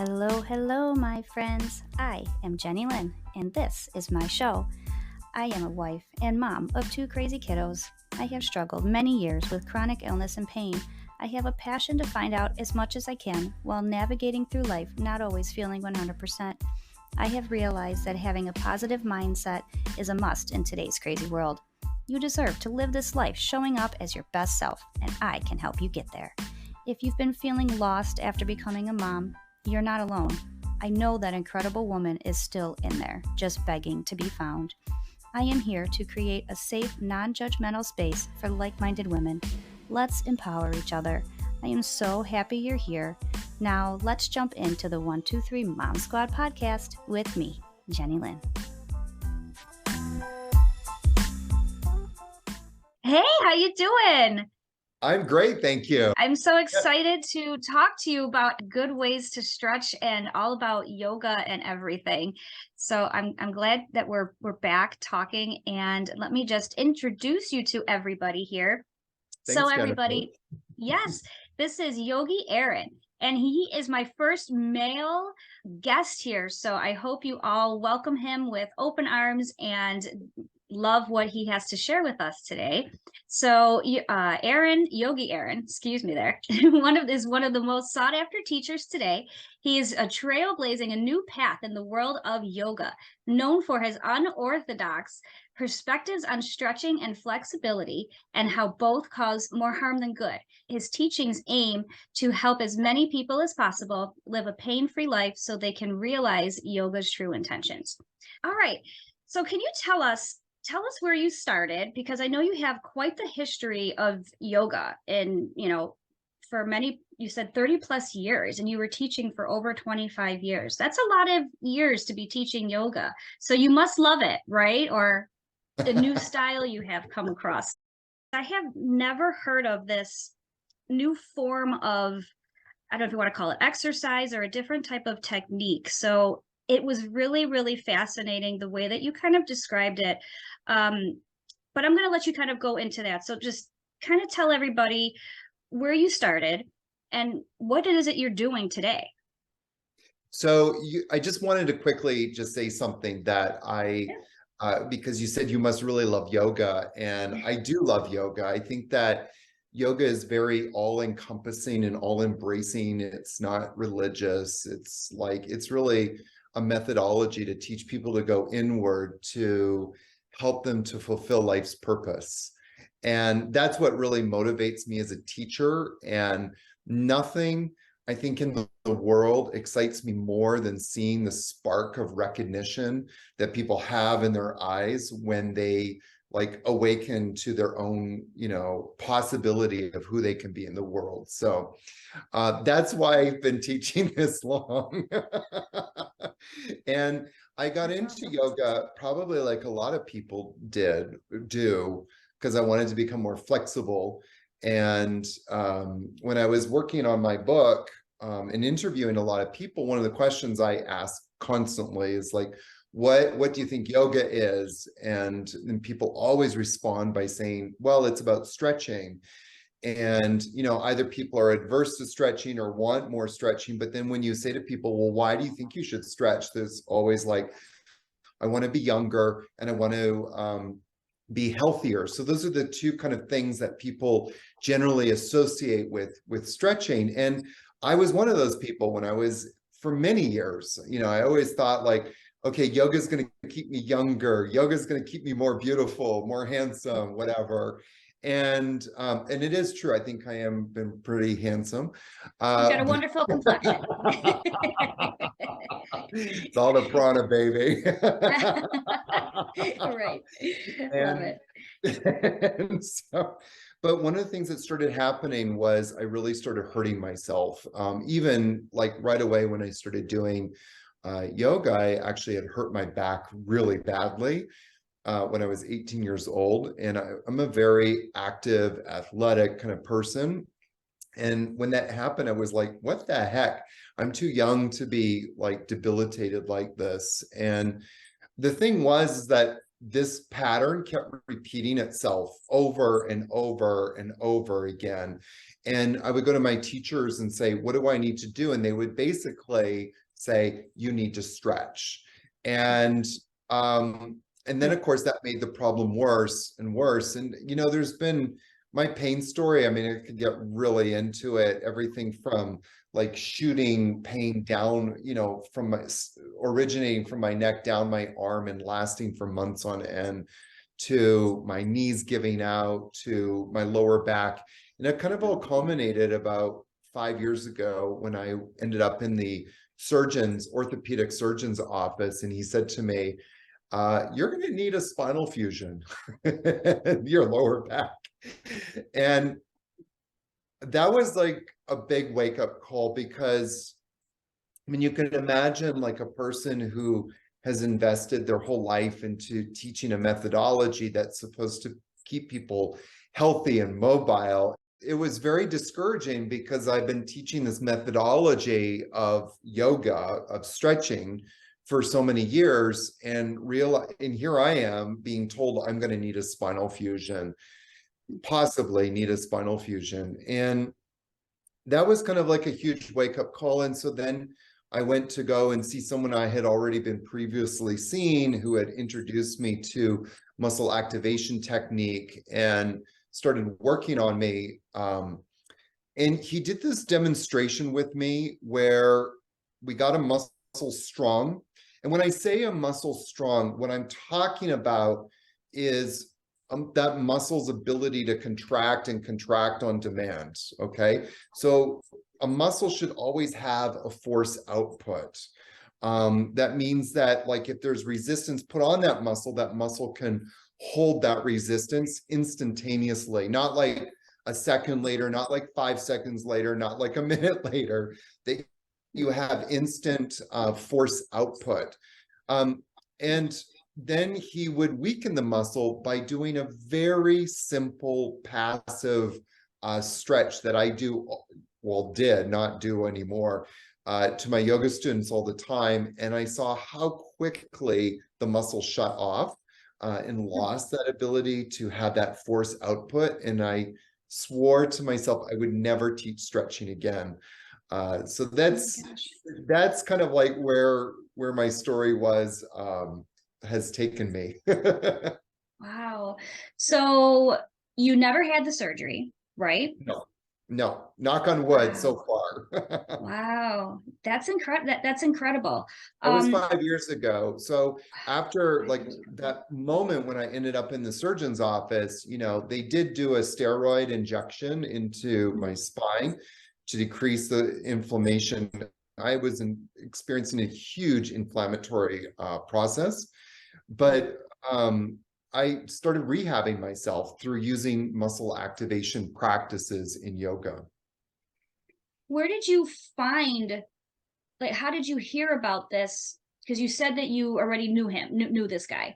Hello, my friends. I am Jenny Lynn, and this is my show. I am a wife and mom of two crazy kiddos. I have struggled many years with chronic illness and pain. I have a passion to find out as much as I can while navigating through life, not always feeling 100%. I have realized that having a positive mindset is a must in today's crazy world. You deserve to live this life showing up as your best self, and I can help you get there. If you've been feeling lost after becoming a mom, you're not alone. I know that incredible woman is still in there, just begging to be found. I am here to create a safe, non-judgmental space for like-minded women. Let's empower each other. I am so happy you're here. Now, let's jump into the 123 Mom Squad podcast with me, Jenny Lynn. Hey, how you doing? I'm great, thank you. I'm so excited to talk to you about good ways to stretch and all about yoga and everything. So I'm glad that we're back talking, and let me just introduce you to everybody here. Thanks, so everybody, yes, this is Yogi Aaron, and he is my first male guest here. So I hope you all welcome him with open arms and love what he has to share with us today. So Yogi Aaron, excuse me there, is one of the most sought after teachers today. He is trailblazing a new path in the world of yoga, known for his unorthodox perspectives on stretching and flexibility and how both cause more harm than good. His teachings aim to help as many people as possible live a pain-free life so they can realize yoga's true intentions. All right, so can you tell us where you started, because I know you have quite the history of yoga, and for many, you said 30 plus years, and you were teaching for over 25 years. That's a lot of years to be teaching yoga. So you must love it, right? Or the new style you have come across. I have never heard of this new form of, I don't know if you want to call it exercise or a different type of technique. So it was really, really fascinating the way that you kind of described it. But I'm going to let you kind of go into that. So just kind of tell everybody where you started and what is it you're doing today. So I just wanted to quickly just say something that because you said you must really love yoga, and I do love yoga. I think that yoga is very all-encompassing and all-embracing. It's not religious. It's really a methodology to teach people to go inward, to help them to fulfill life's purpose. And that's what really motivates me as a teacher. And nothing, I think, in the world excites me more than seeing the spark of recognition that people have in their eyes when they awaken to their own, possibility of who they can be in the world. So that's why I've been teaching this long. And I got into yoga probably like a lot of people do, because I wanted to become more flexible. And when I was working on my book and interviewing a lot of people, one of the questions I ask constantly is like, what do you think yoga is? And then people always respond by saying, well, it's about stretching. And, either people are adverse to stretching or want more stretching. But then when you say to people, well, why do you think you should stretch? There's always like, I want to be younger and I want to be healthier. So those are the two kind of things that people generally associate with stretching. And I was one of those people when I was, for many years, I always thought like, okay, yoga is going to keep me younger. Yoga is going to keep me more beautiful, more handsome, whatever. And it is true. I think I am been pretty handsome. You've got a wonderful complexion. It's all the prana, baby. Right. Love it. But one of the things that started happening was I really started hurting myself. Even like right away when I started doing yoga, I actually had hurt my back really badly when I was 18 years old. And I'm a very active, athletic kind of person. And when that happened, I was like, what the heck? I'm too young to be like debilitated like this. And the thing was that this pattern kept repeating itself over and over and over again. And I would go to my teachers and say, what do I need to do? And they would basically say, you need to stretch. And then of course that made the problem worse and worse. And, you know, there's been my pain story. I mean, I could get really into it, everything from like shooting pain down, you know, from my originating from my neck down my arm and lasting for months on end, to my knees giving out, to my lower back. And it kind of all culminated about 5 years ago when I ended up in the orthopedic surgeon's office. And he said to me, you're going to need a spinal fusion, your lower back. And that was like a big wake-up call, because I mean, you can imagine like a person who has invested their whole life into teaching a methodology that's supposed to keep people healthy and mobile. It was very discouraging because I've been teaching this methodology of yoga, of stretching, for so many years, and here I am being told I'm going to need a spinal fusion, possibly need a spinal fusion. And that was kind of like a huge wake-up call. And so then I went to go and see someone I had already been previously seen, who had introduced me to muscle activation technique and started working on me. And he did this demonstration with me where we got a muscle strong. And when I say a muscle strong, what I'm talking about is that muscle's ability to contract and contract on demand, okay? So a muscle should always have a force output. That means that, like, if there's resistance put on that muscle can hold that resistance instantaneously, not like a second later, not like 5 seconds later, not like a minute later. You have instant force output. And then he would weaken the muscle by doing a very simple passive stretch that I did not do anymore, to my yoga students all the time. And I saw how quickly the muscle shut off and lost that ability to have that force output. And I swore to myself I would never teach stretching again. So that's kind of like where my story has taken me. Wow. So you never had the surgery, right? No, knock on wood so far. Wow. That's incredible. That's incredible. That was 5 years ago. So after like that moment when I ended up in the surgeon's office, you know, they did do a steroid injection into my spine to decrease the inflammation. I was experiencing a huge inflammatory process, but I started rehabbing myself through using muscle activation practices in yoga. Where did you find, like, how did you hear about this? Because you said that you already knew this guy.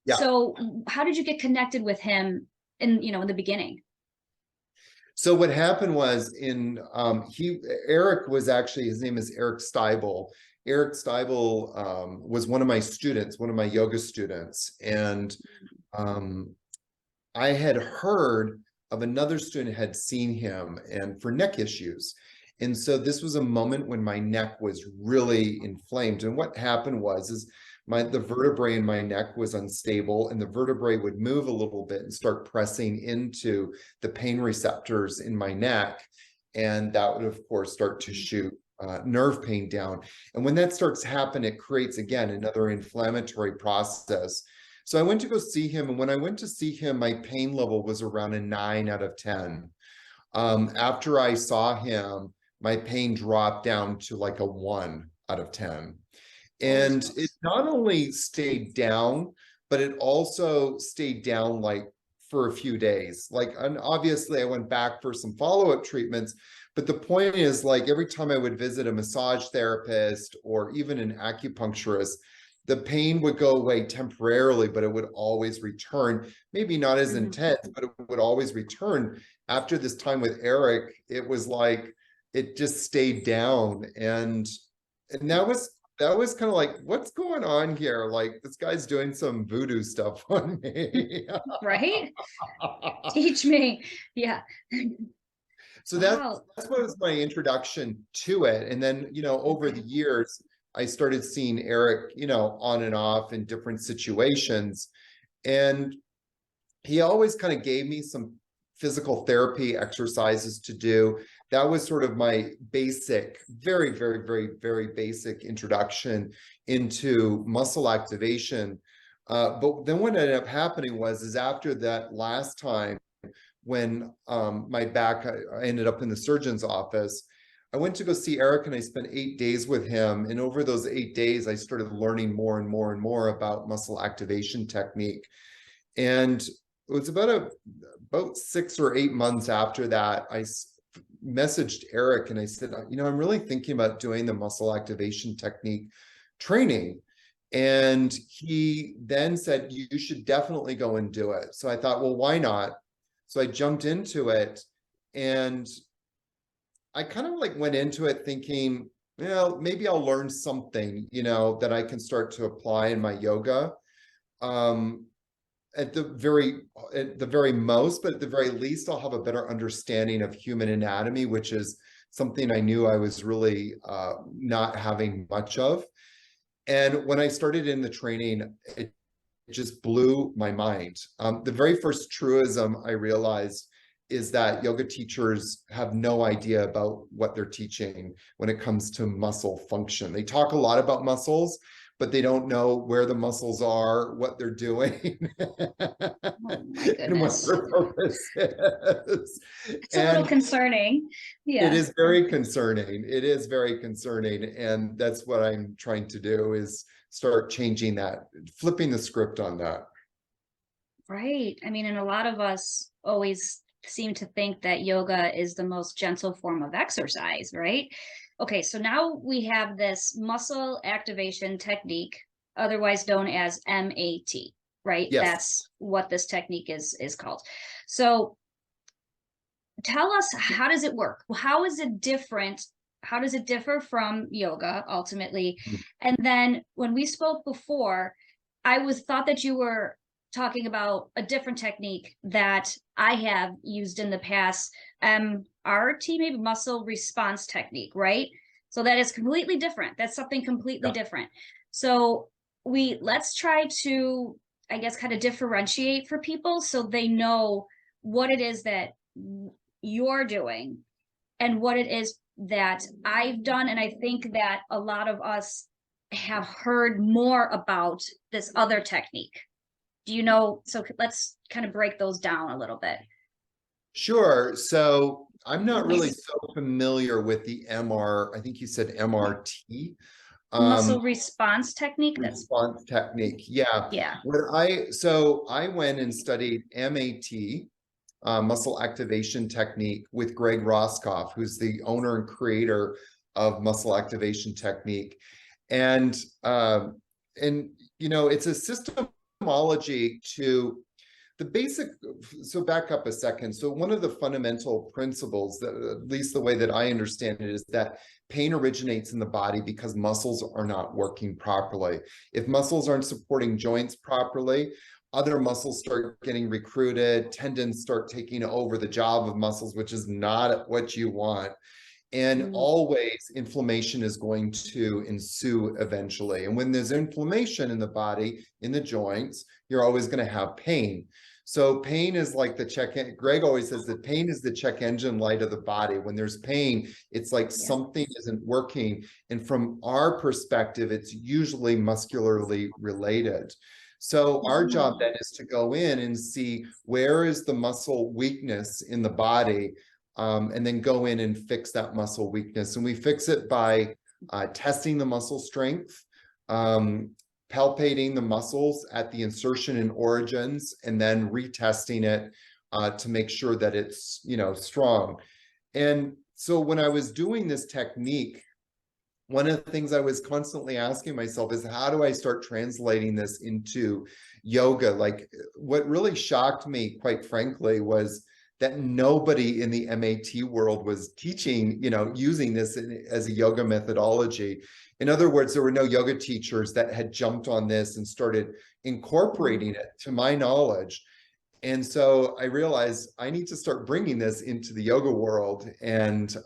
Yeah. So how did you get connected with him in the beginning? So what happened was Eric was actually, his name is Eric Steibel. Eric Steibel was one of my students, one of my yoga students. And I had heard of another student had seen him and for neck issues. And so this was a moment when my neck was really inflamed. And what happened was the vertebrae in my neck was unstable, and the vertebrae would move a little bit and start pressing into the pain receptors in my neck. And that would, of course, start to shoot nerve pain down. And when that starts to happen, it creates, again, another inflammatory process. So I went to go see him. And when I went to see him, my pain level was around a 9 out of 10. After I saw him, my pain dropped down to like a 1 out of 10. And it not only stayed down, but it also stayed down like for a few days. Like, and obviously I went back for some follow-up treatments, but the point is, like, every time I would visit a massage therapist or even an acupuncturist, the pain would go away temporarily, but it would always return, maybe not as intense, but it would always return. After this time with Eric, it was like, it just stayed down. And that was that was kind of like, what's going on here? Like, this guy's doing some voodoo stuff on me. Right? Teach me. Yeah. So Wow. that's what was my introduction to it. And then, over the years, I started seeing Eric, on and off in different situations. And he always kind of gave me some physical therapy exercises to do. That was sort of my basic, very, very, very, very basic introduction into muscle activation. But then what ended up happening is after that last time, when my back, I ended up in the surgeon's office, I went to go see Eric and I spent 8 days with him. And over those 8 days, I started learning more and more and more about muscle activation technique. And it was about 6 or 8 months after that, I messaged Eric and I said, I'm really thinking about doing the muscle activation technique training. And he then said, you should definitely go and do it. So I thought, well, why not? So I jumped into it, and I kind of like went into it thinking, maybe I'll learn something, that I can start to apply in my yoga. At the very most, but at the very least, I'll have a better understanding of human anatomy, which is something I knew I was really not having much of. And when I started in the training, it just blew my mind. The very first truism I realized is that yoga teachers have no idea about what they're teaching when it comes to muscle function. They talk a lot about muscles, but they don't know where the muscles are, what they're doing, Oh my and what goodness. their purpose is. It's a little concerning. It Yeah. is very concerning. It is very concerning. And that's what I'm trying to do, is start changing that, flipping the script on that. Right. I mean, and a lot of us always seem to think that yoga is the most gentle form of exercise, right? Okay, so now we have this muscle activation technique, otherwise known as M.A.T, right? Yes. That's what this technique is called. So tell us, how does it work? How is it different? How does it differ from yoga ultimately? And then when we spoke before, I was thought that you were talking about a different technique that I have used in the past, MRT, maybe muscle response technique, right? So that is completely different. That's something completely different. So let's try to, I guess, kind of differentiate for people so they know what it is that you're doing and what it is that I've done. And I think that a lot of us have heard more about this other technique. Do you know? So let's kind of break those down a little bit. Sure. So I'm not really so familiar with the I think you said MRT. Muscle response technique. Response technique. Yeah. Yeah. So I went and studied M.A.T, muscle activation technique, with Greg Roscoff, who's the owner and creator of muscle activation technique. And it's a systemology to the basic. So back up a second. So one of the fundamental principles, that at least the way that I understand it, is that pain originates in the body because muscles are not working properly. If muscles aren't supporting joints properly, other muscles start getting recruited, tendons start taking over the job of muscles, which is not what you want. And always inflammation is going to ensue eventually. And when there's inflammation in the body, in the joints, you're always going to have pain. So pain is like the check. Greg always says that pain is the check engine light of the body. When there's pain, it's like something isn't working. And from our perspective, it's usually muscularly related. So our job then is to go in and see where is the muscle weakness in the body, and then go in and fix that muscle weakness. And we fix it by testing the muscle strength, palpating the muscles at the insertion and origins, and then retesting it to make sure that it's, strong. And so when I was doing this technique, one of the things I was constantly asking myself is, how do I start translating this into yoga? Like, what really shocked me, quite frankly, was that nobody in the MAT world was teaching, using this as a yoga methodology. In other words, there were no yoga teachers that had jumped on this and started incorporating it, to my knowledge. And so I realized I need to start bringing this into the yoga world, and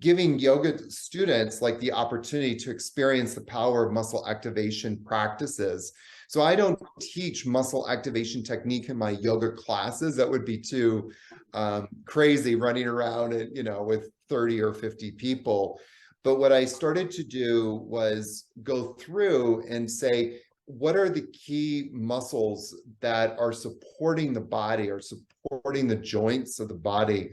giving yoga students like the opportunity to experience the power of muscle activation practices. So I don't teach muscle activation technique in my yoga classes. That would be too crazy, running around and, with 30 or 50 people. But what I started to do was go through and say, what are the key muscles that are supporting the body, or supporting the joints of the body?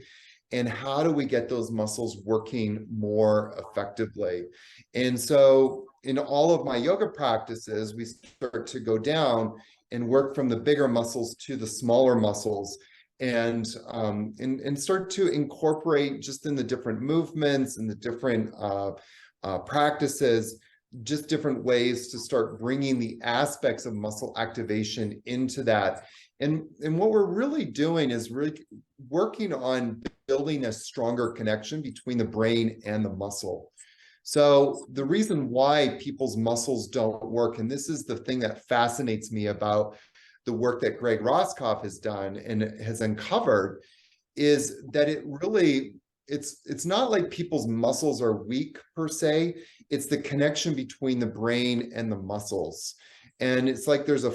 And how do we get those muscles working more effectively? And so in all of my yoga practices, we start to go down and work from the bigger muscles to the smaller muscles, and start to incorporate, just in the different movements and the different practices, just different ways to start bringing the aspects of muscle activation into that. And what we're really doing is really working on building a stronger connection between the brain and the muscle. So the reason why people's muscles don't work, and this is the thing that fascinates me about the work that Greg Roscoff has done and has uncovered, is that it's not like people's muscles are weak per se. It's the connection between the brain and the muscles. And it's like there's a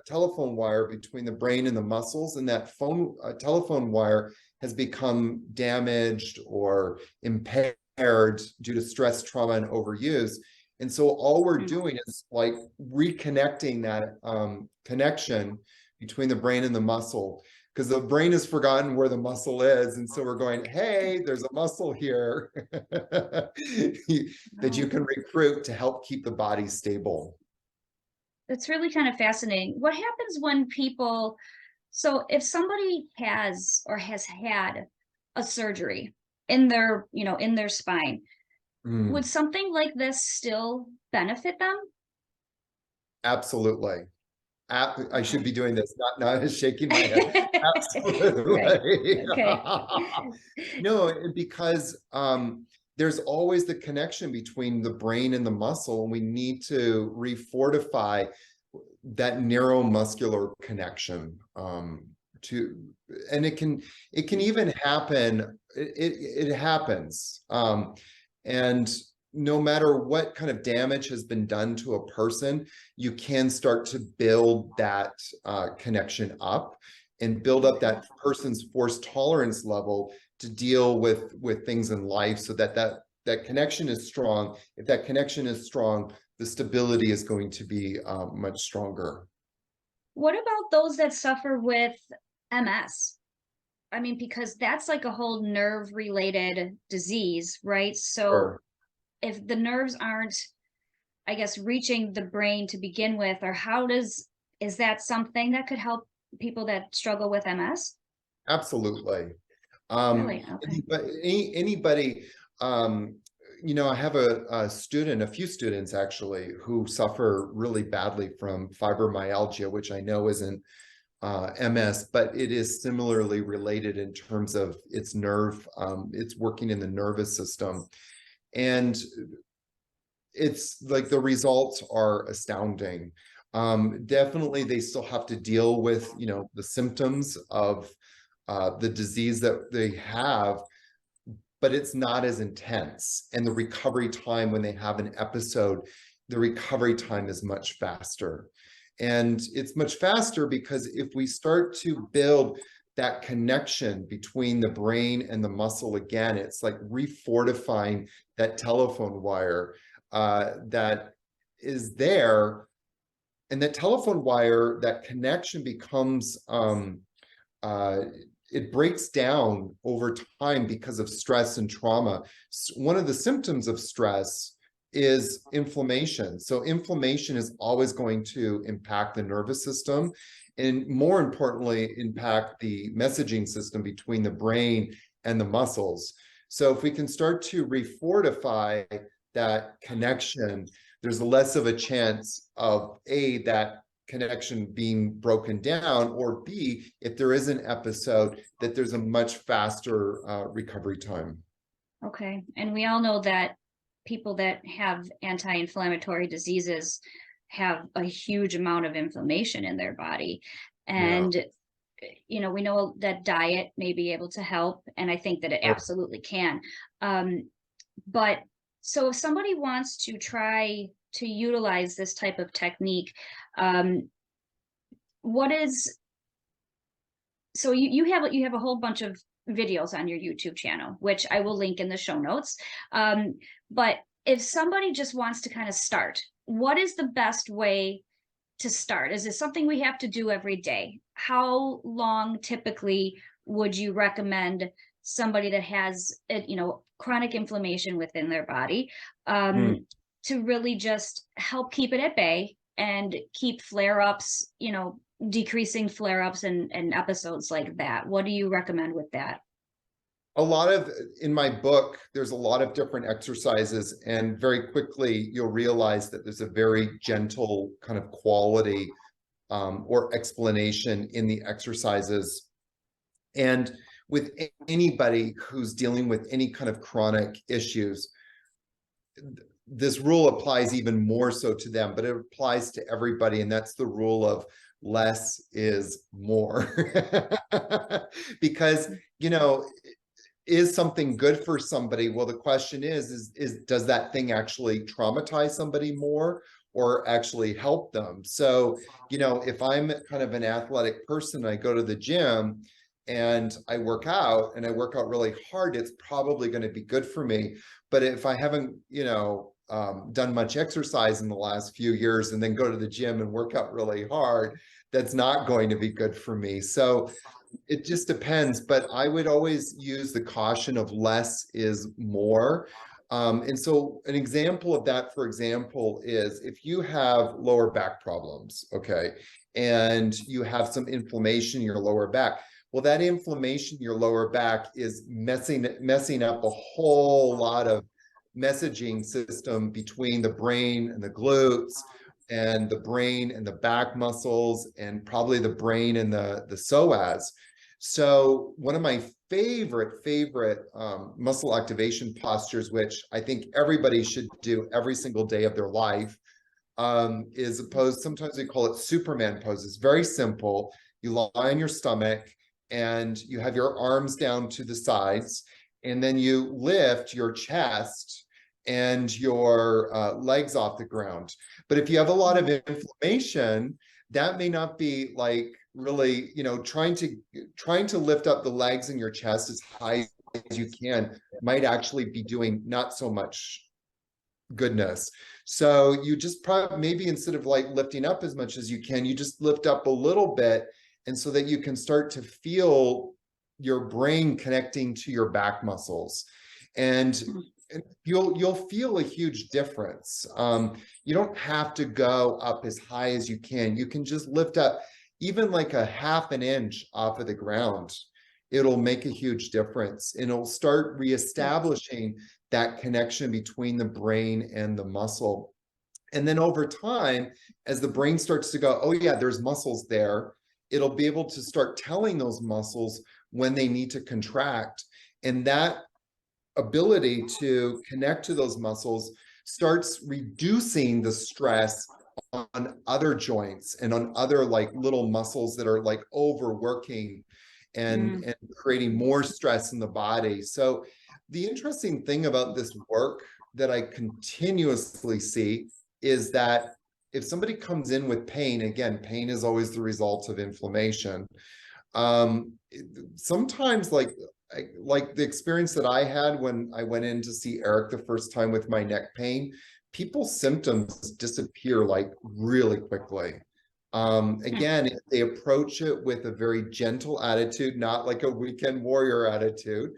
telephone wire between the brain and the muscles, and that telephone wire has become damaged or impaired due to stress, trauma, and overuse. And so all we're doing is like reconnecting that connection between the brain and the muscle, because the brain has forgotten where the muscle is. And so we're going, hey, there's a muscle here that you can recruit to help keep the body stable. It's really kind of fascinating. What happens when people, so if somebody has or has had a surgery in their, in their spine, would something like this still benefit them? Absolutely. I should be doing this, not shaking my head. Absolutely. Right. Okay. No, because there's always the connection between the brain and the muscle, and we need to refortify that neuromuscular connection. And it can even happen. It happens, and no matter what kind of damage has been done to a person, you can start to build that connection up, and build up that person's force tolerance level to deal with things in life, so that connection is strong. If that connection is strong, the stability is going to be much stronger. What about those that suffer with MS? I mean, because that's like a whole nerve related disease, right? So Sure. if the nerves aren't, I guess, reaching the brain to begin with, or is that something that could help people that struggle with MS? Absolutely. Really? Okay. Anybody, I have a few students actually, who suffer really badly from fibromyalgia, which I know isn't MS, but it is similarly related in terms of its it's working in the nervous system. And it's like the results are astounding. Definitely, they still have to deal with, the symptoms of the disease that they have, but it's not as intense. And the recovery time when they have an episode, the recovery time is much faster. And it's much faster because if we start to build that connection between the brain and the muscle again, it's like refortifying that telephone wire that is there. And that telephone wire, that connection becomes it breaks down over time because of stress and trauma. One of the symptoms of stress is inflammation. So inflammation is always going to impact the nervous system, and more importantly, impact the messaging system between the brain and the muscles. So if we can start to refortify that connection, there's less of a chance of that connection being broken down, or B, if there is an episode, that there's a much faster recovery time. Okay. And we all know that people that have anti-inflammatory diseases have a huge amount of inflammation in their body. And, you know, we know that diet may be able to help, and I think that it absolutely can. But so if somebody wants to try to utilize this type of technique, what is, so you have a whole bunch of videos on your YouTube channel, which I will link in the show notes. But if somebody just wants to kind of start, what is the best way to start? Is it something we have to do every day? How long typically would you recommend somebody that has, you know, chronic inflammation within their body, to really just help keep it at bay and keep flare-ups, you know, decreasing flare-ups and episodes like that? What do you recommend with that? In my book, there's a lot of different exercises, and very quickly you'll realize that there's a very gentle kind of quality or explanation in the exercises. And with anybody who's dealing with any kind of chronic issues, this rule applies even more so to them, but it applies to everybody. And that's the rule of less is more. Because, you know, is something good for somebody? Well, the question is does that thing actually traumatize somebody more or actually help them? So, you know, if I'm kind of an athletic person, I go to the gym and I work out really hard, it's probably going to be good for me. But if I haven't, you know, done much exercise in the last few years and then go to the gym and work out really hard, that's not going to be good for me. So it just depends, but I would always use the caution of less is more. And so an example of that, for example, is if you have lower back problems, okay, and you have some inflammation in your lower back, well, that inflammation in your lower back is messing up a whole lot of messaging system between the brain and the glutes, and the brain and the back muscles, and probably the brain and the psoas. So one of my favorite muscle activation postures, which I think everybody should do every single day of their life, is a pose. Sometimes we call it Superman pose. It's very simple. You lie on your stomach and you have your arms down to the sides, and then you lift your chest and your legs off the ground. But if you have a lot of inflammation, that may not be like really, you know, trying to lift up the legs and your chest as high as you can might actually be doing not so much goodness. So you just probably, maybe instead of like lifting up as much as you can, you just lift up a little bit, and so that you can start to feel your brain connecting to your back muscles, and you'll feel a huge difference. You don't have to go up as high as you can. You can just lift up even like a half an inch off of the ground. It'll make a huge difference, and it'll start reestablishing that connection between the brain and the muscle. And then over time, as the brain starts to go, oh yeah, there's muscles there, it'll be able to start telling those muscles when they need to contract. And that ability to connect to those muscles starts reducing the stress on other joints and on other like little muscles that are like overworking and creating more stress in the body. So the interesting thing about this work that I continuously see is that if somebody comes in with pain, again, pain is always the result of inflammation. Sometimes like the experience that I had when I went in to see Eric the first time with my neck pain, people's symptoms disappear like really quickly. Again, if they approach it with a very gentle attitude, not like a weekend warrior attitude.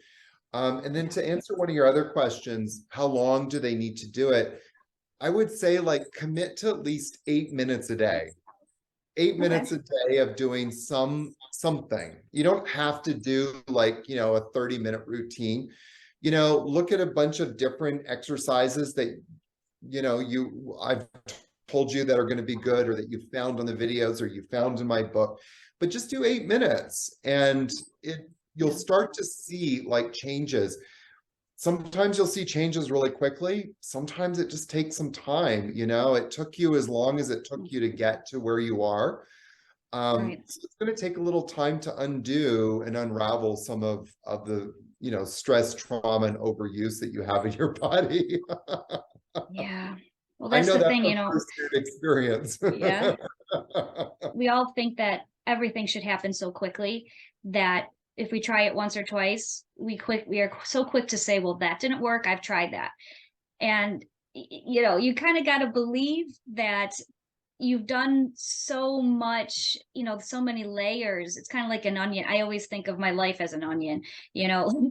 And then to answer one of your other questions, how long do they need to do it? I would say like commit to at least 8 minutes a day. 8 minutes a day of doing something. You don't have to do like, you know, a 30-minute routine. You know, look at a bunch of different exercises that, you know, I've told you that are going to be good, or that you found on the videos, or you found in my book, but just do 8 minutes, and you'll start to see like changes. Sometimes you'll see changes really quickly. Sometimes it just takes some time. It took you as long as it took you to get to where you are. Right. So it's going to take a little time to undo and unravel some of the, stress, trauma, and overuse that you have in your body. Yeah. Well, I that's know the that thing, from first-hand experience. yeah. We all think that everything should happen so quickly that if we try it once or twice, we are so quick to say, well, that didn't work. I've tried that. And you kind of got to believe that you've done so much, so many layers. It's kind of like an onion. I always think of my life as an onion.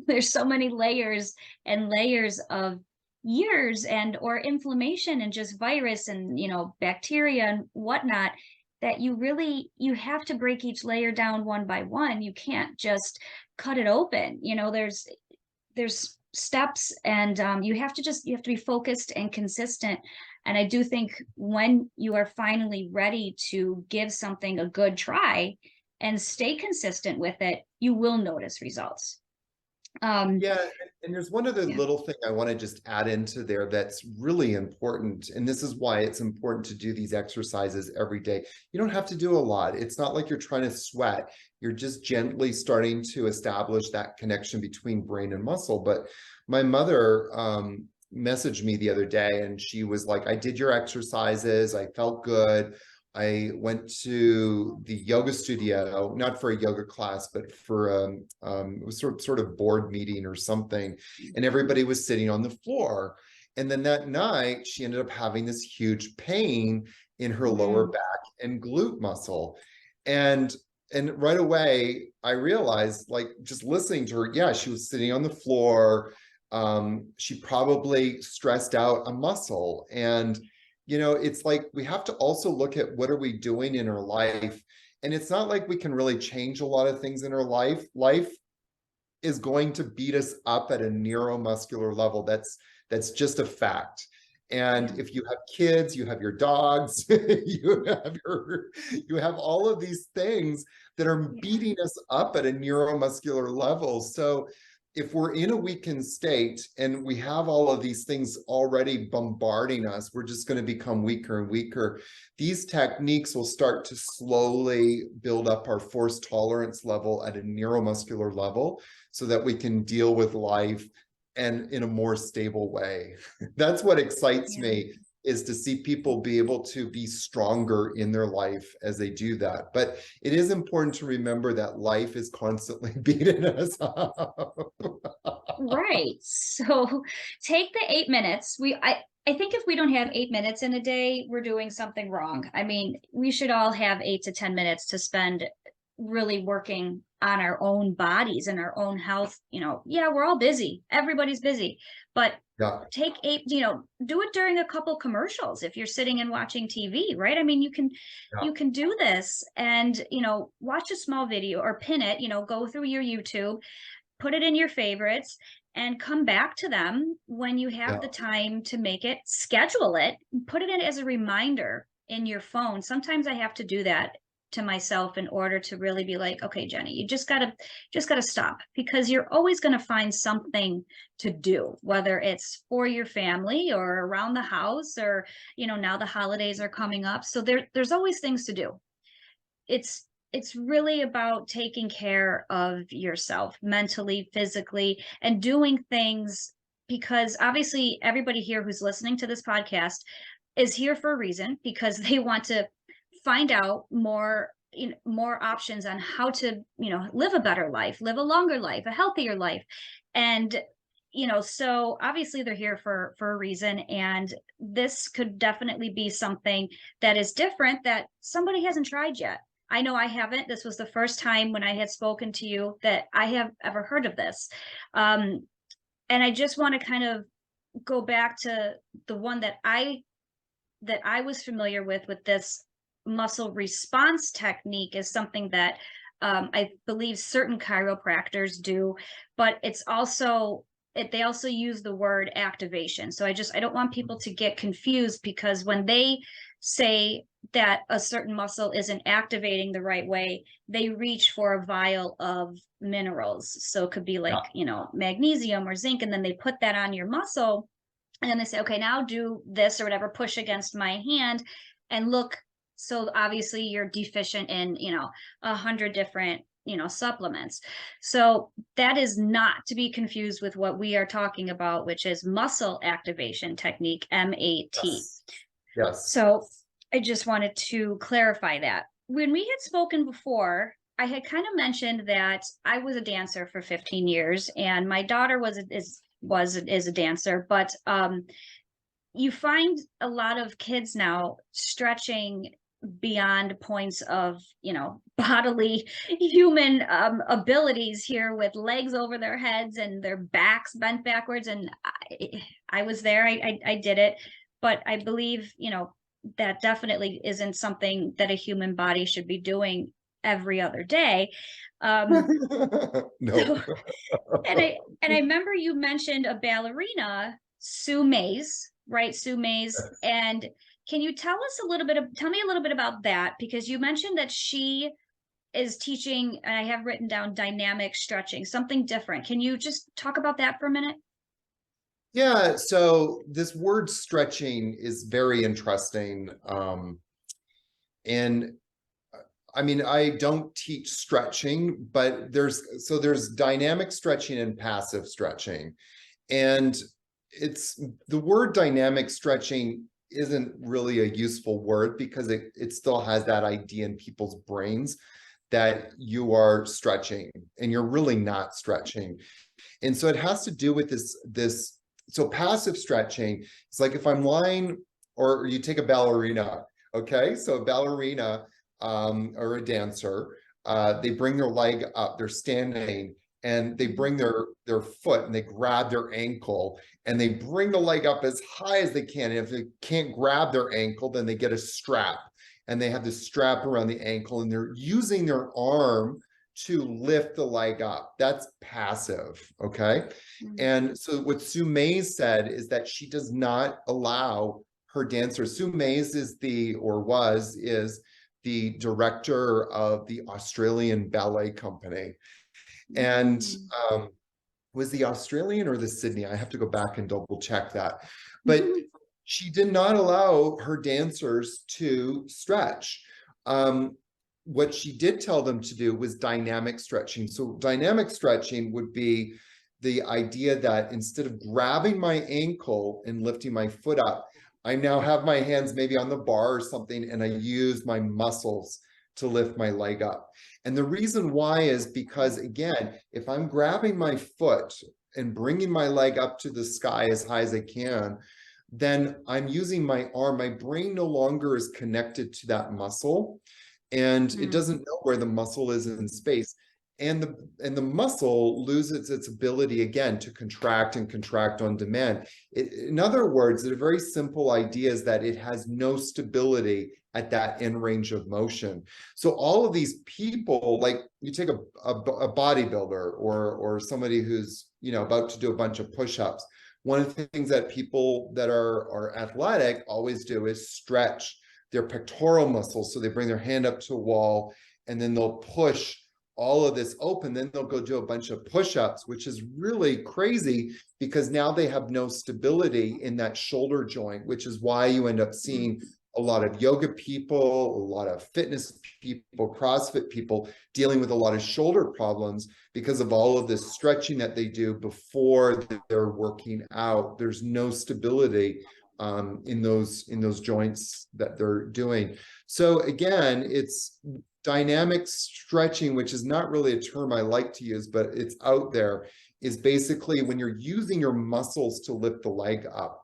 There's so many layers and layers of years and or inflammation and just virus and bacteria and whatnot, that you have to break each layer down one by one. You can't just cut it open. There's steps, and you have to be focused and consistent. And I do think when you are finally ready to give something a good try and stay consistent with it, you will notice results. Yeah, and there's one other Yeah. little thing I want to just add into there that's really important. And this is why it's important to do these exercises every day. You don't have to do a lot. It's not like you're trying to sweat. You're just gently starting to establish that connection between brain and muscle. But my mother messaged me the other day, and she was like, I did your exercises. I felt good. I went to the yoga studio, not for a yoga class, but for it was sort of board meeting or something, and everybody was sitting on the floor. And then that night, she ended up having this huge pain in her lower back and glute muscle, and right away I realized, like, just listening to her, yeah, she was sitting on the floor. She probably stressed out a muscle, and it's like we have to also look at what are we doing in our life. And it's not like we can really change a lot of things in our life. Life is going to beat us up at a neuromuscular level. That's just a fact. And if you have kids, you have your dogs, you have all of these things that are beating us up at a neuromuscular level. So if we're in a weakened state and we have all of these things already bombarding us, we're just going to become weaker and weaker. These techniques will start to slowly build up our force tolerance level at a neuromuscular level so that we can deal with life and in a more stable way. That's what excites me, is to see people be able to be stronger in their life as they do that. But it is important to remember that life is constantly beating us up. Right. So take the 8 minutes. I think if we don't have 8 minutes in a day, we're doing something wrong. I mean, we should all have 8 to 10 minutes to spend really working on our own bodies and our own health. Yeah, we're all busy. Everybody's busy, but take do it during a couple commercials if you're sitting and watching TV, right? I mean, you can do this and, watch a small video or pin it, go through your YouTube, put it in your favorites, and come back to them when you have the time to make it. Schedule it, put it in as a reminder in your phone. Sometimes I have to do that to myself in order to really be like, okay, Jenny, you just gotta stop, because you're always going to find something to do, whether it's for your family or around the house, or now the holidays are coming up, so there's always things to do. It's really about taking care of yourself mentally, physically, and doing things, because obviously everybody here who's listening to this podcast is here for a reason, because they want to find out more options on how to live a better life, live a longer life, a healthier life. And so obviously they're here for a reason, and this could definitely be something that is different that somebody hasn't tried yet. I know I haven't. This was the first time when I had spoken to you that I have ever heard of this. And I just want to kind of go back to the one that I was familiar with this muscle response technique, is something that I believe certain chiropractors do, but it's also they also use the word activation. So I don't want people to get confused, because when they say that a certain muscle isn't activating the right way, they reach for a vial of minerals. So it could be like, you know, magnesium or zinc, and then they put that on your muscle. And then they say, okay, now do this or whatever, push against my hand and look. So obviously you're deficient in, you know, 100 different, you know, supplements. So that is not to be confused with what we are talking about, which is muscle activation technique, M.A.T. Yes. Yes. So I just wanted to clarify that. When we had spoken before, I had kind of mentioned that I was a dancer for 15 years and my daughter is a dancer, but you find a lot of kids now stretching beyond points of, you know, bodily human abilities here, with legs over their heads and their backs bent backwards. And I was there, I did it, but I believe, you know, that definitely isn't something that a human body should be doing every other day. No. So, and I remember you mentioned a ballerina, Sue Mays, right? Sue Mays. Yes. And can you tell me a little bit about that? Because you mentioned that she is teaching, and I have written down dynamic stretching, something different. Can you just talk about that for a minute? Yeah, so this word stretching is very interesting. And I mean, I don't teach stretching, but there's dynamic stretching and passive stretching. And it's the word dynamic stretching isn't really a useful word because it still has that idea in people's brains that you are stretching and you're really not stretching. And so it has to do with this. So passive stretching, it's like if I'm lying, or you take a ballerina, okay? So a ballerina or a dancer, they bring their leg up, they're standing, and they bring their foot and they grab their ankle and they bring the leg up as high as they can. And if they can't grab their ankle, then they get a strap and they have this strap around the ankle and they're using their arm to lift the leg up. That's passive, okay? And so what Sue Mays said is that she does not allow her dancers. Sue Mays is is the director of the Australian Ballet Company. And was the Australian or the Sydney? I have to go back and double check that. But she did not allow her dancers to stretch. What she did tell them to do was dynamic stretching. So dynamic stretching would be the idea that instead of grabbing my ankle and lifting my foot up, I now have my hands maybe on the bar or something, and I use my muscles to lift my leg up. And the reason why is because, again, if I'm grabbing my foot and bringing my leg up to the sky as high as I can, then I'm using my arm. My brain no longer is connected to that muscle, and it doesn't know where the muscle is in space. And the muscle loses its ability again to contract and contract on demand. In other words, the very simple idea is that it has no stability at that end range of motion. So all of these people, like you take a bodybuilder or somebody who's, you know, about to do a bunch of push-ups. One of the things that people that are athletic always do is stretch their pectoral muscles. So they bring their hand up to a wall and then they'll push all of this open, then they'll go do a bunch of push-ups, which is really crazy because now they have no stability in that shoulder joint, which is why you end up seeing a lot of yoga people, a lot of fitness people, CrossFit people dealing with a lot of shoulder problems because of all of this stretching that they do before they're working out. There's no stability in those joints that they're doing. So again, it's dynamic stretching, which is not really a term I like to use, but it's out there, is basically when you're using your muscles to lift the leg up.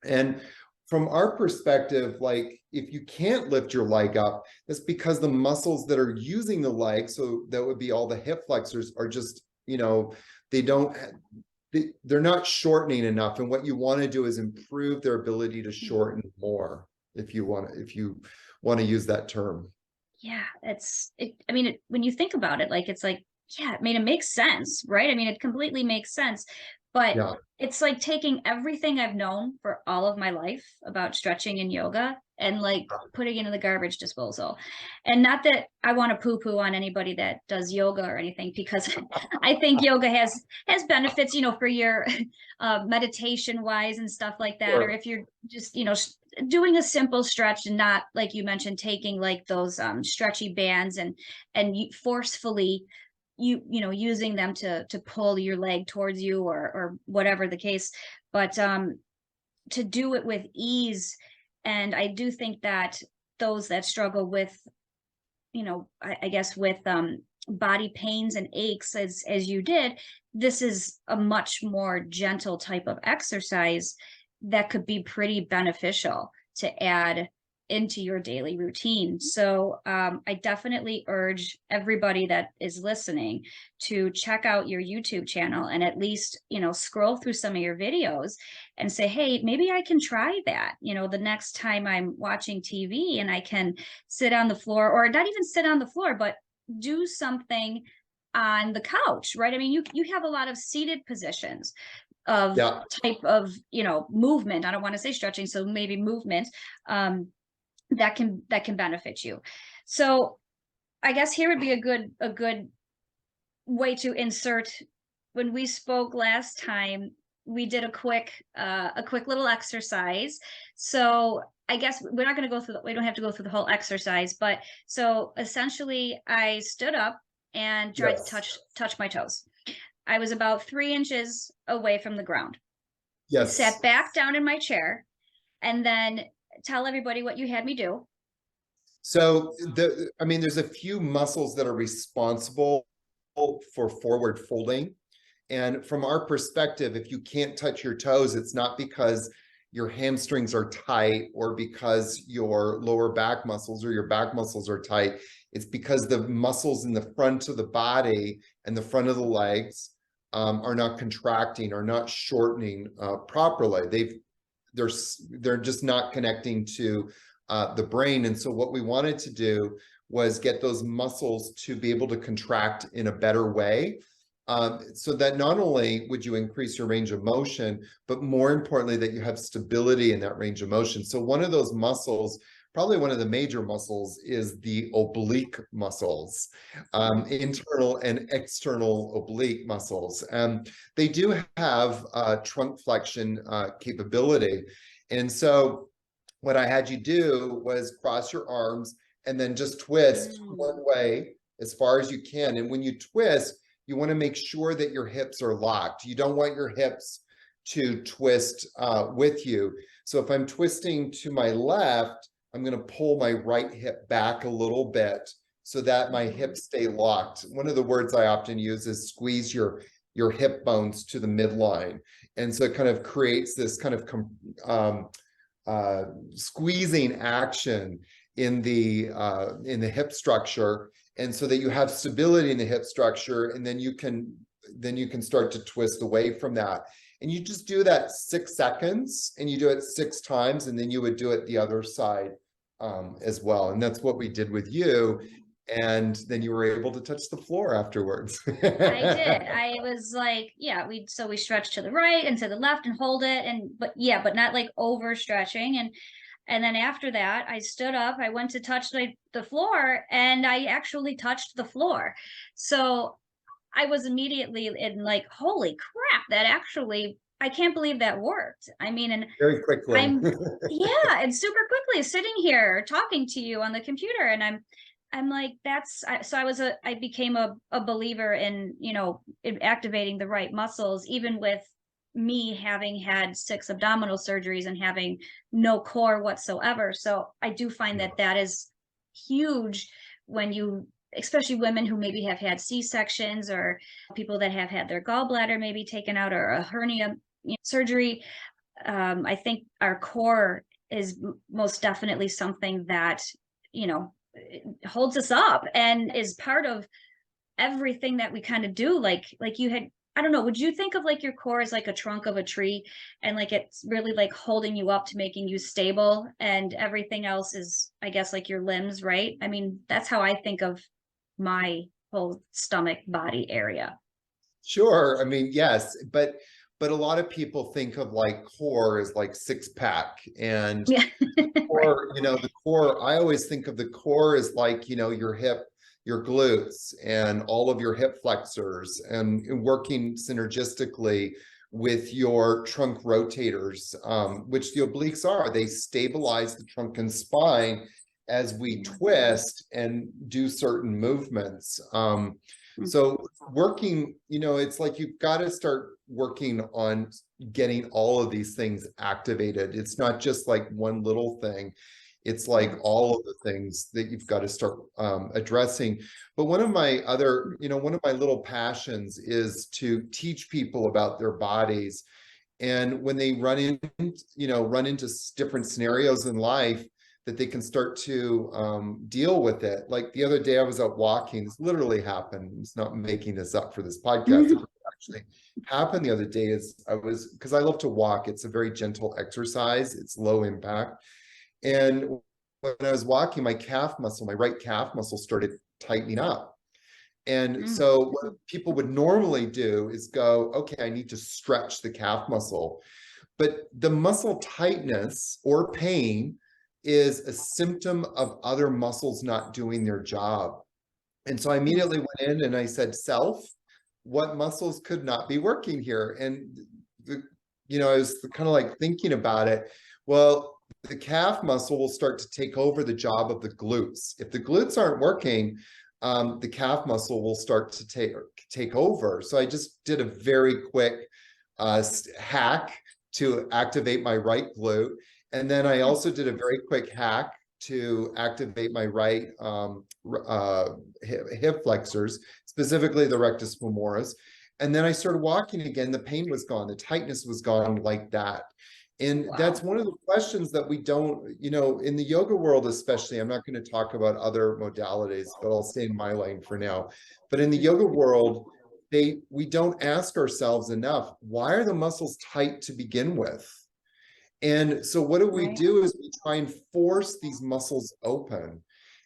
And from our perspective, like if you can't lift your leg up, that's because the muscles that are using the leg, so that would be all the hip flexors, are just, you know, they're not shortening enough. And what you want to do is improve their ability to shorten more, if you want to use that term. Yeah, I mean, when you think about it, like, it's like, yeah, I mean, it makes sense, right? I mean, it completely makes sense. But it's like taking everything I've known for all of my life about stretching and yoga and like putting it in the garbage disposal. And not that I want to poo-poo on anybody that does yoga or anything, because I think yoga has benefits, you know, for your meditation wise and stuff like that. Or Sure. if you're just, you know, doing a simple stretch and not, like you mentioned, taking like those stretchy bands and forcefully you know using them to pull your leg towards you or whatever the case. But to do it with ease. And I do think that those that struggle with, you know, I guess with body pains and aches as you did, this is a much more gentle type of exercise that could be pretty beneficial to add into your daily routine. So I definitely urge everybody that is listening to check out your YouTube channel and at least, you know, scroll through some of your videos and say, hey, maybe I can try that, you know, the next time I'm watching TV, and I can sit on the floor, or not even sit on the floor, but do something on the couch, right? I mean, you have a lot of seated positions of Yeah. type of, you know, movement. I don't want to say stretching, so maybe movement that can benefit you. So I guess here would be a good way to insert. When we spoke last time, we did a quick little exercise. So I guess we're not going to go through we don't have to go through the whole exercise, but so essentially I stood up and tried to Yes. touch my toes. I was about 3 inches away from the ground. Yes. Sat back down in my chair, and then tell everybody what you had me do. So I mean, there's a few muscles that are responsible for forward folding. And from our perspective, if you can't touch your toes, it's not because your hamstrings are tight or because your lower back muscles or your back muscles are tight. It's because the muscles in the front of the body and the front of the legs are not contracting, are not shortening properly. They're just not connecting to the brain. And so what we wanted to do was get those muscles to be able to contract in a better way, so that not only would you increase your range of motion, but more importantly, that you have stability in that range of motion. So one of those muscles, probably one of the major muscles, is the oblique muscles, internal and external oblique muscles. They do have trunk flexion capability. And so what I had you do was cross your arms and then just twist one way as far as you can. And when you twist, you want to make sure that your hips are locked. You don't want your hips to twist with you. So if I'm twisting to my left, I'm going to pull my right hip back a little bit so that my hips stay locked. One of the words I often use is squeeze your hip bones to the midline. And so it kind of creates this kind of squeezing action in the hip structure, and so that you have stability in the hip structure, and then you can start to twist away from that. And you just do that 6 seconds, and you do it 6 times, and then you would do it the other side as well. And that's what we did with you. And then you were able to touch the floor afterwards. I did. I was like, yeah, we stretched to the right and to the left and hold it, but not like over stretching. And then after that, I stood up, I went to touch the floor, and I actually touched the floor. So I was immediately in like, holy crap, that actually, I can't believe that worked. I mean, and Very quickly. yeah, and super quickly sitting here talking to you on the computer, and I'm like, I became a believer in, you know, in activating the right muscles, even with me having had 6 abdominal surgeries and having no core whatsoever. So I do find that is huge when you, especially women who maybe have had C-sections, or people that have had their gallbladder maybe taken out, or a hernia surgery. I think our core is most definitely something that, you know, holds us up and is part of everything that we kind of do. Like you had, I don't know, would you think of like your core as like a trunk of a tree, and like it's really like holding you up to making you stable, and everything else is, I guess, like your limbs, right? I mean, that's how I think of my whole stomach body area. Sure. I mean, yes, but but a lot of people think of like core as like six pack, and Yeah. Right. core, you know, the core, I always think of the core as like, you know, your hip, your glutes and all of your hip flexors, and working synergistically with your trunk rotators, which the obliques are. They stabilize the trunk and spine as we twist and do certain movements. So working, you know, it's like you've got to start working on getting all of these things activated. It's not just like one little thing. It's like all of the things that you've got to start addressing. But one of my other, you know, one of my little passions is to teach people about their bodies. And when they run into different scenarios in life, that they can start to deal with it. Like the other day I was out walking, this literally happened. It's not making this up for this podcast. It actually happened the other day. Because I love to walk. It's a very gentle exercise. It's low impact. And when I was walking, my right calf muscle started tightening up. And so what people would normally do is go, okay, I need to stretch the calf muscle. But the muscle tightness or pain is a symptom of other muscles not doing their job. And so I immediately went in and I said, self, what muscles could not be working here? And, I was kind of like thinking about it. Well, the calf muscle will start to take over the job of the glutes. If the glutes aren't working, the calf muscle will start to take over. So I just did a very quick hack to activate my right glute. And then I also did a very quick hack to activate my right hip flexors, specifically the rectus femoris. And then I started walking again. The pain was gone. The tightness was gone like that. And that's one of the questions that we don't, in the yoga world, especially, I'm not going to talk about other modalities, but I'll stay in my lane for now. But in the yoga world, we don't ask ourselves enough, why are the muscles tight to begin with? And so what we do is we try and force these muscles open.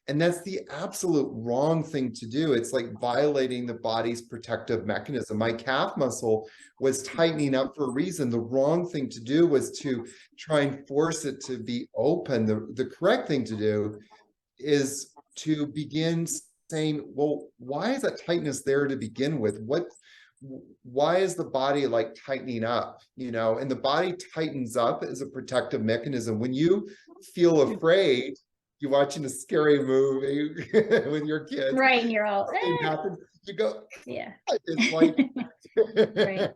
And that's the absolute wrong thing to do. It's like violating the body's protective mechanism. My calf muscle was tightening up for a reason. The wrong thing to do was to try and force it to be open. The correct thing to do is to begin saying, well, why is that tightness there to begin with? Why is the body like tightening up? And the body tightens up as a protective mechanism. When you feel afraid, you're watching a scary movie with your kids. Right, and you're all, happens, you go, yeah. It's like, Right.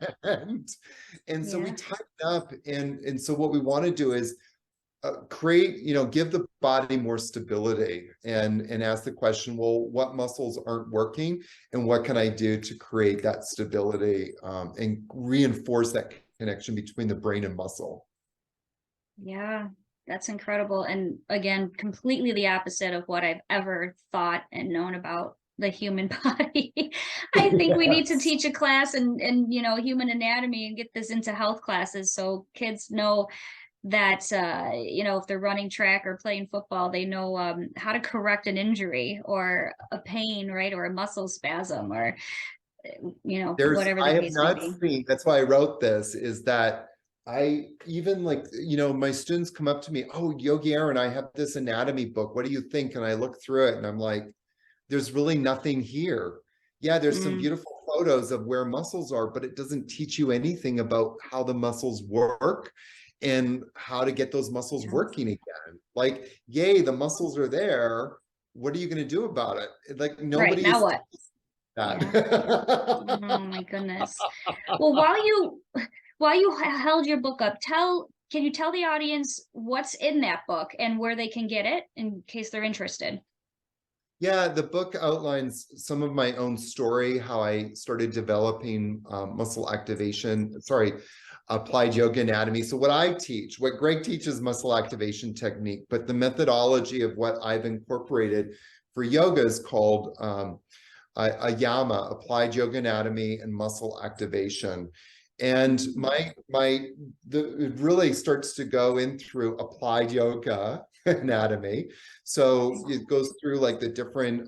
and so we tighten up. And so what we want to do is create, give the body more stability and ask the question, well, what muscles aren't working and what can I do to create that stability and reinforce that connection between the brain and muscle? Yeah, that's incredible. And again, completely the opposite of what I've ever thought and known about the human body. I think we need to teach a class and human anatomy and get this into health classes so kids know that if they're running track or playing football, they know how to correct an injury or a pain, right, or a muscle spasm, or whatever the case may be. That's why I wrote this, is that I even my students come up to me, oh, Yogi Aaron, I have this anatomy book, what do you think? And I look through it and I'm like, there's really nothing here. Yeah, there's some beautiful photos of where muscles are, but it doesn't teach you anything about how the muscles work and how to get those muscles working again. Like, yay, the muscles are there. What are you going to do about it? Like, nobody right, now is what? Oh my goodness. Well, while you held your book up, can you tell the audience what's in that book and where they can get it in case they're interested? Yeah, the book outlines some of my own story, how I started developing applied yoga anatomy. So what Greg teaches, muscle activation technique, but the methodology of what I've incorporated for yoga is called AYAMA, applied yoga anatomy and muscle activation. And it really starts to go in through applied yoga anatomy. So it goes through like the different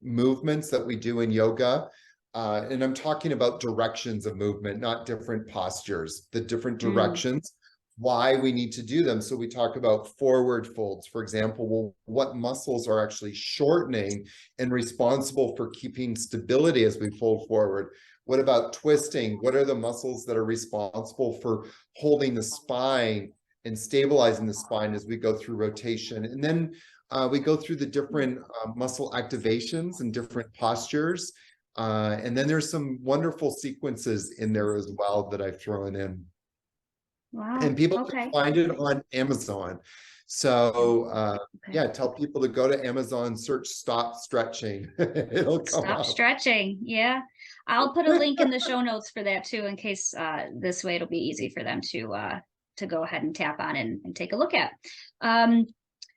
movements that we do in yoga, and I'm talking about directions of movement, not different postures, the different Mm. directions, why we need to do them. So we talk about forward folds, for example. Well, what muscles are actually shortening and responsible for keeping stability as we fold forward? What about twisting? What are the muscles that are responsible for holding the spine and stabilizing the spine as we go through rotation? And then we go through the different muscle activations and different postures. And then there's some wonderful sequences in there as well that I've thrown in. And Wow. people can Okay. find it on Amazon. So Okay. yeah, tell people to go to Amazon, search stop stretching. It'll come Stop up. stretching. Yeah. I'll put a link in the show notes for that too, in case this way it'll be easy for them to go ahead and tap on and take a look at.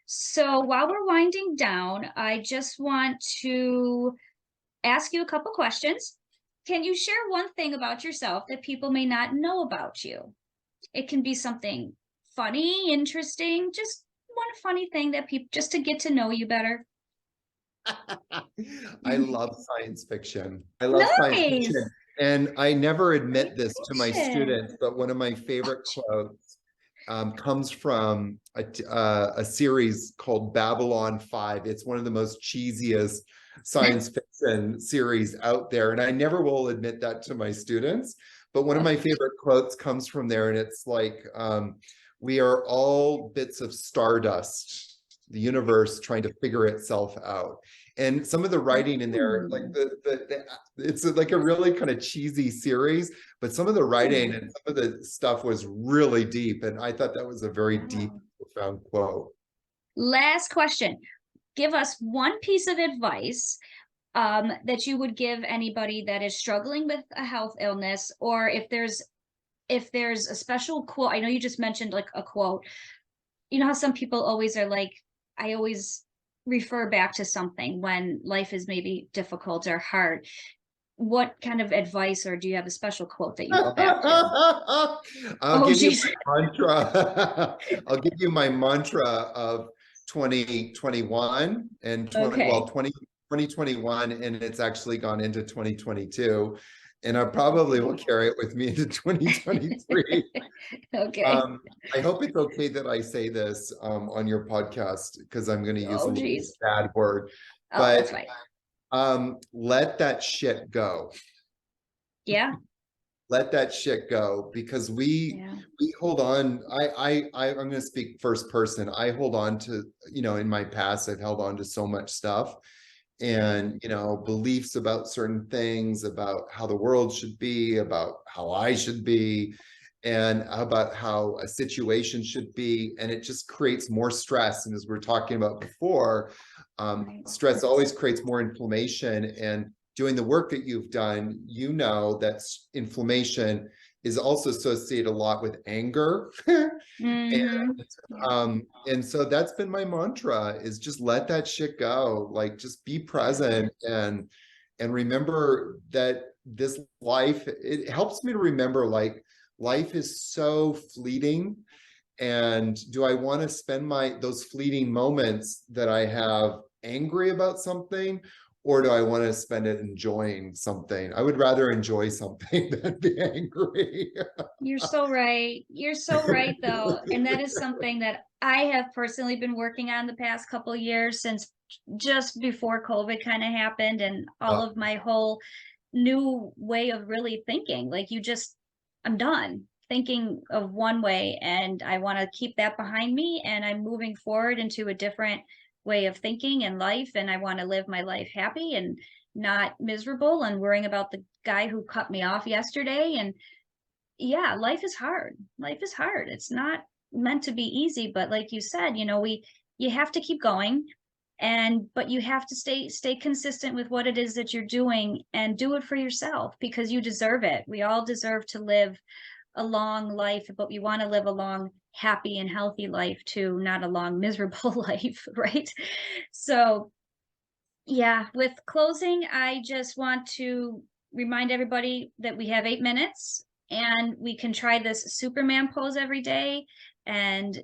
So while we're winding down, I just want to ask you a couple questions. Can you share one thing about yourself that people may not know about you? It can be something funny, interesting, just one funny thing that people, just to get to know you better. I love science fiction. I love science fiction. Nice. And I never admit Science this to my fiction. students, but one of my favorite quotes comes from a series called Babylon 5. It's one of the most cheesiest science fiction series out there. And I never will admit that to my students. But one of my favorite quotes comes from there. And it's like, we are all bits of stardust, the universe trying to figure itself out. And some of the writing in there, like it's like a really kind of cheesy series, but some of the writing and some of the stuff was really deep. And I thought that was a very deep, Wow. profound quote. Last question. Give us one piece of advice that you would give anybody that is struggling with a health illness, or if there's a special quote. I know you just mentioned like a quote. You know how some people always are like, I always refer back to something when life is maybe difficult or hard. What kind of advice, or do you have a special quote that you go back to? I'll Oh, give you geez. my mantra. I'll give you my mantra of 2021 and 20, well, Okay. 2021, and it's actually gone into 2022. And I probably will carry it with me into 2023. Okay. Um, I hope it's okay that I say this on your podcast because I'm going to use a Oh, little geez. bad word, Oh, that's but fine. let that shit go. Yeah. Let that shit go because we Yeah. we hold on. I'm going to speak first person. I hold on to, in my past, I've held on to so much stuff and, beliefs about certain things, about how the world should be, about how I should be, and about how a situation should be. And it just creates more stress. And as we we're talking about before, Right. stress always creates more inflammation. And doing the work that you've done, that inflammation is also associated a lot with anger. And Yeah. and so that's been my mantra, is just let that shit go. Like just be present and remember that this life, it helps me to remember like life is so fleeting. And do I want to spend those fleeting moments that I have angry about something, or do I want to spend it enjoying something? I would rather enjoy something than be angry. You're so right. You're so right, though. And that is something that I have personally been working on the past couple of years, since just before COVID kind of happened, and all of my whole new way of really thinking. Like, I'm done thinking of one way, and I want to keep that behind me. And I'm moving forward into a different way of thinking and life. And I want to live my life happy and not miserable and worrying about the guy who cut me off yesterday. And yeah, life is hard. Life is hard. It's not meant to be easy, but like you said, you have to keep going, but you have to stay consistent with what it is that you're doing, and do it for yourself, because you deserve it. We all deserve to live a long life, but we want to live a long, happy and healthy life too, not a long, miserable life, right? So yeah, with closing, I just want to remind everybody that we have 8 minutes, and we can try this Superman pose every day. And,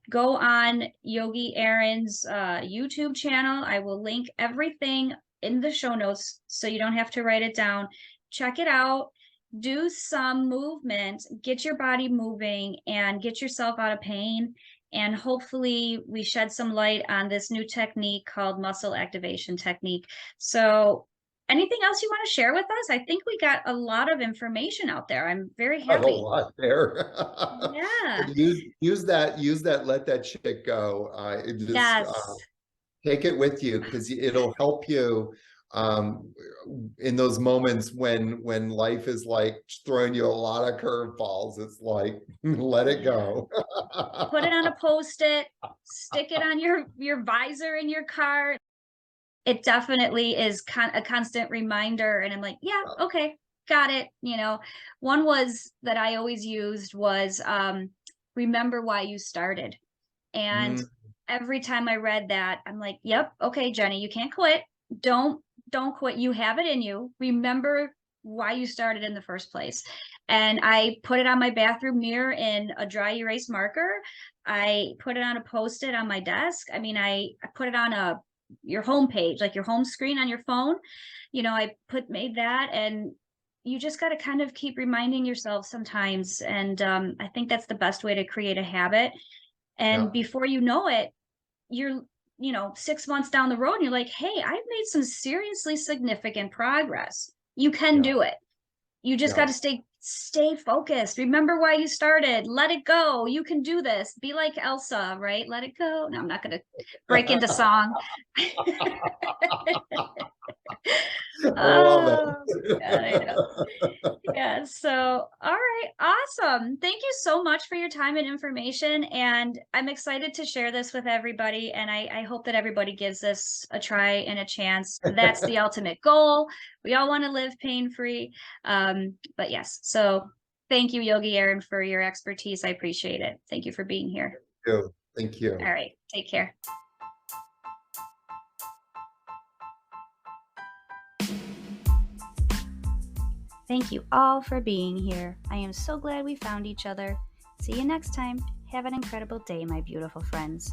go on Yogi Aaron's YouTube channel. I will link everything in the show notes so you don't have to write it down. Check it out. Do some movement, get your body moving and get yourself out of pain. And hopefully we shed some light on this new technique called muscle activation technique. So anything else you want to share with us? I think we got a lot of information out there. I'm very A happy. lot there. Yeah. Use that, let that shit go. Yes. Take it with you, because it'll help you in those moments when life is like throwing you a lot of curveballs. It's like, let it go. Put it on a Post-it, stick it on your visor in your car. It definitely is a constant reminder. And I'm like, yeah, okay, got it. One was that I always used was remember why you started. And every time I read that, I'm like, yep, okay, Jenny, you can't quit. Don't quit. You have it in you. Remember why you started in the first place. And I put it on my bathroom mirror in a dry erase marker. I put it on a Post-it on my desk. I mean, I put it on your home page, like your home screen on your phone. I made that, and you just got to kind of keep reminding yourself sometimes. And I think that's the best way to create a habit. And before you know it, you're 6 months down the road and you're like, hey, I've made some seriously significant progress. You can do it. You just got to stay focused. Remember why you started. Let it go. You can do this. Be like Elsa, right? Let it go. No, I'm not going to break into song. I love God, I know. Yeah. So, all right. Awesome. Thank you so much for your time and information. And I'm excited to share this with everybody. And I hope that everybody gives this a try and a chance. That's the ultimate goal. We all want to live pain-free. But yes. So thank you, Yogi Aaron, for your expertise. I appreciate it. Thank you for being here. Thank you. All right. Take care. Thank you all for being here. I am so glad we found each other. See you next time. Have an incredible day, my beautiful friends.